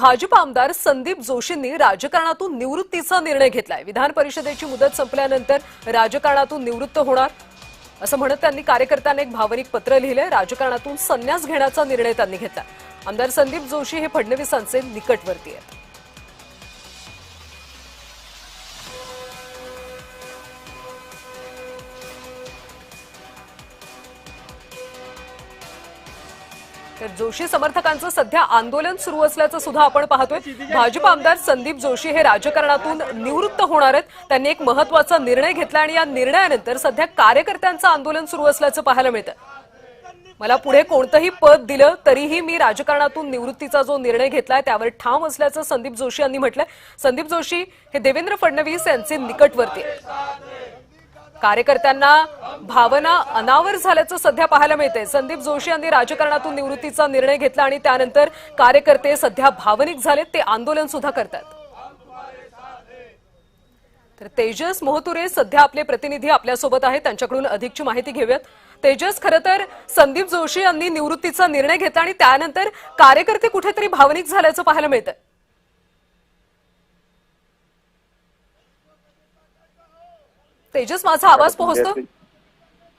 भाजप आमदार संदीप जोशींनी राजकारणातून निवृत्तीचा निर्णय घेतलाय। विधान परिषदेची मुदत संपल्यानंतर राजकारणातून निवृत्त होणार असं म्हणत त्यांनी कार्यकर्त्यांना एक भावनिक पत्र लिहिलंय। राजकारणातून संन्यास घेण्याचा निर्णय त्यांनी घेतला। आमदार संदीप जोशी हे फडणवीसांचे निकटवर्ती आहेत। तर जोशी समर्थकांचं सध्या आंदोलन सुरू असल्याचं सुद्धा आपण पाहतोय। भाजप आमदार संदीप जोशी हे राजकारणातून निवृत्त होणार आहेत। त्यांनी एक महत्त्वाचा निर्णय घेतला आणि या निर्णयानंतर सध्या कार्यकर्त्यांचं आंदोलन सुरू असल्याचं पाहायला मिळतं। मला पुढे कोणतंही पद दिलं तरीही मी राजकारणातून निवृत्तीचा जो निर्णय घेतलाय त्यावर ठाम असल्याचं संदीप जोशी यांनी म्हटलंय। संदीप जोशी हे देवेंद्र फडणवीस यांचे निकटवर्ती आहेत। कार्यकर्त्यांना भावना अनावर झाल्याचं सध्या पाहायला मिळतंय। संदीप जोशी यांनी राजकारणातून निवृत्तीचा निर्णय घेतला आणि त्यानंतर कार्यकर्ते सध्या भावनिक झालेत, ते आंदोलन सुद्धा करतात। तर तेजस मोहतुरे सध्या आपले प्रतिनिधी आपल्यासोबत आहेत, त्यांच्याकडून अधिकची माहिती घेऊयात। तेजस, खरं तर संदीप जोशी यांनी निवृत्तीचा निर्णय घेतला आणि त्यानंतर कार्यकर्ते कुठेतरी भावनिक झाल्याचं पाहायला मिळतंय। तेजस, माझा आवाज पोहोचतो?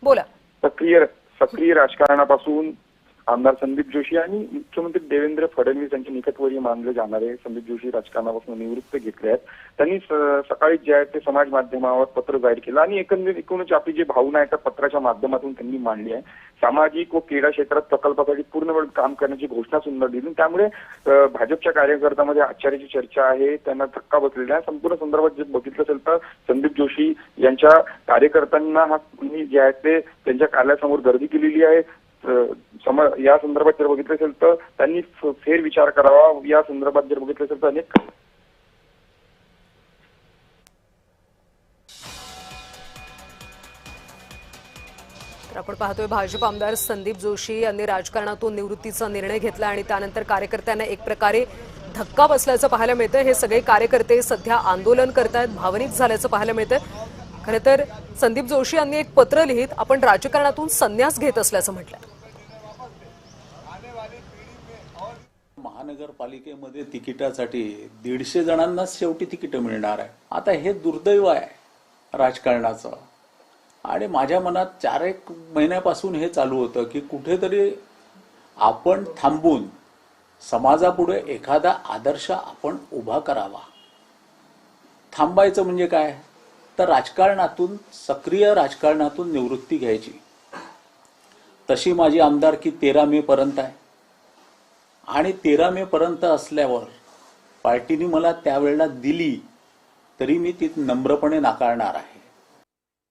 बोला। सक्रिय राजकारणापासून आमदार संदीप जोशी आणि मुख्यमंत्री देवेंद्र फडणवीस यांचे निकटवर्तीय मानले जाणारे संदीप जोशी राजकारणापासून निवृत्त घेतले आहेत। त्यांनी सकाळी जे आहे ते समाज माध्यमावर पत्र जाहीर केलं आणि एकूणच आपली जी भावना आहे त्या पत्राच्या माध्यमातून त्यांनी मांडली आहे। सामाजिक व क्रीडा क्षेत्रात प्रकल्पासाठी पूर्णवेळ काम करण्याची घोषणा सुद्धा दिली। त्यामुळे भाजपच्या कार्यकर्त्यांमध्ये आश्चर्याची चर्चा आहे, त्यांना धक्का बसलेला आहे। संपूर्ण संदर्भात जर बघितलं असेल तर संदीप जोशी यांच्या कार्यकर्त्यांना जे आहे ते त्यांच्या कार्यालयासमोर गर्दी केलेली आहे। या संदर्भात जर बघितलं असेल तर त्यांनी फेर विचार करावा। या संदर्भात जर बघितलं असेल तर अनेक आपण पाहतोय भाजप आमदार संदीप जोशी यांनी राजकारणातून निवृत्तीचा निर्णय घेतला आणि त्यानंतर कार्यकर्त्यांना एक प्रकारे धक्का बसल्याचं पाहायला मिळतंय। हे सगळे कार्यकर्ते सध्या आंदोलन करतायत, भावनिक झाल्याचं पाहायला मिळतंय। खरं तर संदीप जोशी यांनी एक पत्र लिहित आपण राजकारणातून संन्यास घेत असल्याचं म्हटलंय। महानगरपालिकेमध्ये तिकिटासाठी 150 जणांनाच शेवटी तिकीट मिळणार आहे। आता हे दुर्दैव आहे राजकारणाचं आणि माझ्या मनात 4-1 महिन्यापासून हे चालू होतं की कुठेतरी आपण थांबून समाजापुढे एखादा आदर्श आपण उभा करावा। थांबायचं म्हणजे काय तर राजकारणातून, सक्रिय राजकारणातून निवृत्ती घ्यायची। तशी माझी आमदारकी 13 मे पर्यंत आहे आणि 13 मे पर्यंत असल्यावर पार्टीने मला त्यावेळेला दिली तरी मी ती नम्रपणे नाकारणार आहे।